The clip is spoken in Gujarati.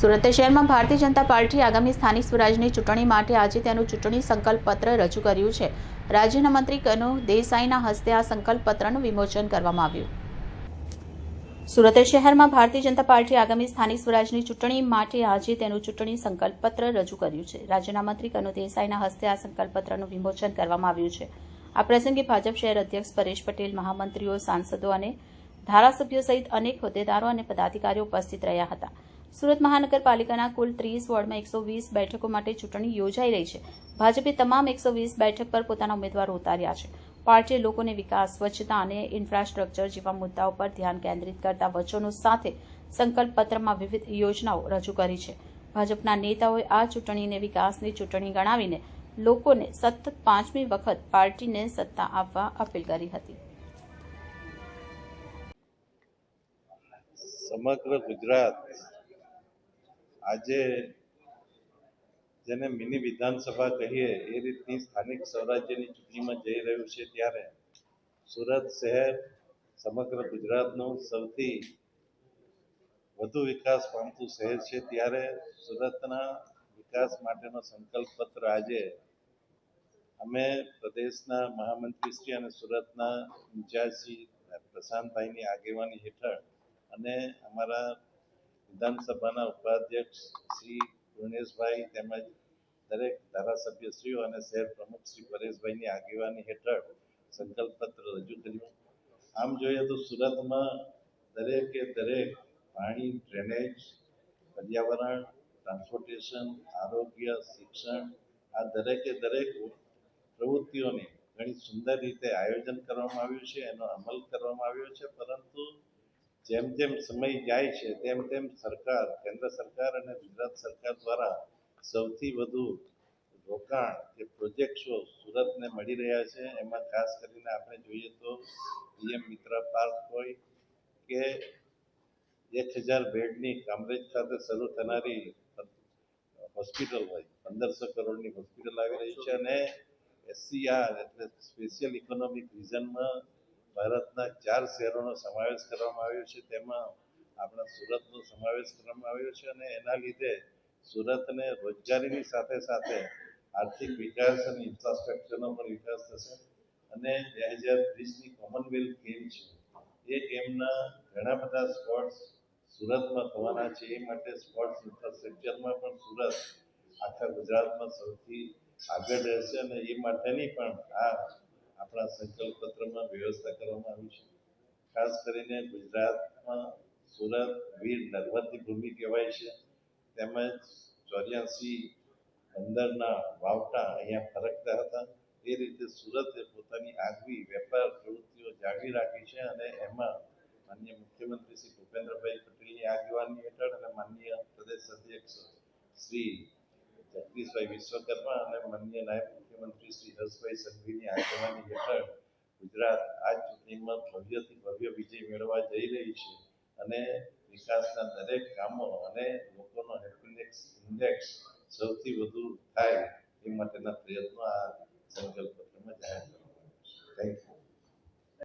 સુરત શહેરમાં ભારતીય જનતા પાર્ટી આગામી સ્થાનિક સ્વરાજની ચૂંટણી માટે આજે તેનું ચૂંટણી સંકલ્પ પત્ર રજૂ કર્યું છે। રાજ્યના મંત્રી કનુ દેસાઈના હસ્તે આ સંકલ્પ પત્રનું વિમોચન કરવામાં આવ્યું। સુરત શહેરમાં ભારતીય જનતા પાર્ટી આગામી સ્થાનિક સ્વરાજની ચૂંટણી માટે આજે તેનું ચૂંટણી સંકલ્પ પત્ર રજૂ કર્યું છે। રાજ્યના મંત્રી કનુ દેસાઈના હસ્તે આ સંકલ્પ પત્રનું વિમોચન કરવામાં આવ્યું છે। આ પ્રસંગે ભાજપ શહેર અધ્યક્ષ પરેશ પટેલ, મહામંત્રીઓ, સાંસદો અને ધારાસભ્યો સહિત અનેક હોદ્દેદારો અને પદાધિકારીઓ ઉપસ્થિત રહ્યા હતા। સુરત મહાનગરપાલિકાના કુલ 30 વોર્ડમાં 120 બેઠકો માટે ચૂંટણી યોજાઈ રહી છે। ભાજપે તમામ 120 બેઠક પર પોતાના ઉમેદવારો ઉતાર્યા છે। પાર્ટીએ લોકોને વિકાસ, સ્વચ્છતા અને ઇન્ફ્રાસ્ટ્રક્ચર જેવા મુદ્દાઓ પર ધ્યાન કેન્દ્રિત કરતા વચનો સાથે સંકલ્પ પત્રમાં વિવિધ યોજનાઓ રજૂ કરી છે। ભાજપના નેતાઓએ આ ચૂંટણીને વિકાસની ચૂંટણી ગણાવીને લોકોને સતત 5મી વખત પાર્ટીને સત્તા આપવા અપીલ કરી હતી। સમગ્ર ગુજરાત આજે જેને મિની વિધાનસભા કહીએ એ રીતની સ્થાનિક સ્વરાજ્યની ચૂંટણીમાં જઈ રહ્યું છે, ત્યારે સુરત શહેર સમગ્ર ગુજરાતનું સૌથી વધુ વિકાસ પામતું શહેર છે। ત્યારે સુરતના વિકાસ માટેનો સંકલ્પ પત્ર આજે અમે પ્રદેશના મહામંત્રીશ્રી અને સુરતના ઇન્ચાર્જશ્રી પ્રશાંતભાઈની આગેવાની હેઠળ અને અમારા વિધાનસભાના ઉપાધ્યક્ષ શ્રી પૂર્ણેશભાઈ તેમજ દરેક ધારાસભ્યશ્રીઓ અને શહેર પ્રમુખ શ્રી પરેશભાઈની આગેવાની હેઠળ સંકલ્પ પત્ર રજૂ કર્યું। આમ જોઈએ તો સુરતમાં દરેકે દરેક પાણી, ડ્રેનેજ, પર્યાવરણ, ટ્રાન્સપોર્ટેશન, આરોગ્ય, શિક્ષણ આ દરેકે દરેક પ્રવૃત્તિઓને ઘણી સુંદર રીતે આયોજન કરવામાં આવ્યું છે, એનો અમલ કરવામાં આવ્યો છે। પરંતુ જેમ જેમ સમય જાય છે તેમ તેમ સરકાર, કેન્દ્ર સરકાર અને ગુજરાત સરકાર દ્વારા સૌથી વધુ રોકાણ કે પ્રોજેક્ટ્સો સુરતને મળી રહ્યા છે। એમાં ખાસ કરીને આપણે જોઈએ તો પીએમ મિત્ર પાર્ક હોય કે 1000 બેડની કામરેજ ખાતે શરૂ થનારી હોસ્પિટલ હોય, 1500 કરોડની હોસ્પિટલ આવી રહી છે અને SCR એટલે સ્પેશિયલ ઇકોનોમિક રિજનમાં ભારતના 4 શહેરોનો સમાવેશ કરવામાં આવ્યો છે, તેમાં આપણા સુરતનો સમાવેશ કરવામાં આવ્યો છે અને એના લીધે સુરતને રોજગારીની સાથે સાથે આર્થિક વિકાસ અને ઇન્ફ્રાસ્ટ્રક્ચરનો પણ વિકાસ થશે અને 2030ની કોમનવેલ્થ ગેમ છે એ ગેમના ઘણા બધા સ્પોર્ટ્સ સુરતમાં થવાના છે। એ માટે સ્પોર્ટ્સ ઇન્ફ્રાસ્ટ્રક્ચરમાં પણ સુરત આખા ગુજરાતમાં સૌથી આગળ રહેશે અને એ માટેની પણ આ આપણા સંકલ્પ પત્રમાં વ્યવસ્થા કરવામાં આવી છે। ખાસ કરીને ગુજરાતમાં સુરત વીર નર્મદની ભૂમિ કહેવાય છે, તેમજ 84 બંદરના વાવટા અહીંયા ફરકતા હતા। એ રીતે સુરતે પોતાની આગવી વેપાર પ્રવૃત્તિઓ જાળવી રાખી છે અને એમાં માનનીય મુખ્યમંત્રી શ્રી ભૂપેન્દ્રભાઈ પટેલની આગેવાની હેઠળ અને માનનીય પ્રદેશ અધ્યક્ષ શ્રી જગદીશભાઈ વિશ્વકર્મા અને માનનીય નાયબ મુખ્યમંત્રી શ્રી હર્ષભાઈ સંઘવીની આગેવાની હેઠળ ગુજરાત આ ચૂંટણીમાં ભવ્યથી ભવ્ય વિજય મેળવવા જઈ રહી છે અને વિકાસના દરેક કામો અને લોકોનો હેપીનેસ ઇન્ડેક્સ સૌથી વધુ થાય એ માટેના પ્રયત્નો આ સંકલ્પ પત્રમાં જાહેર કરવામાં આવ્યા છે। Thank you.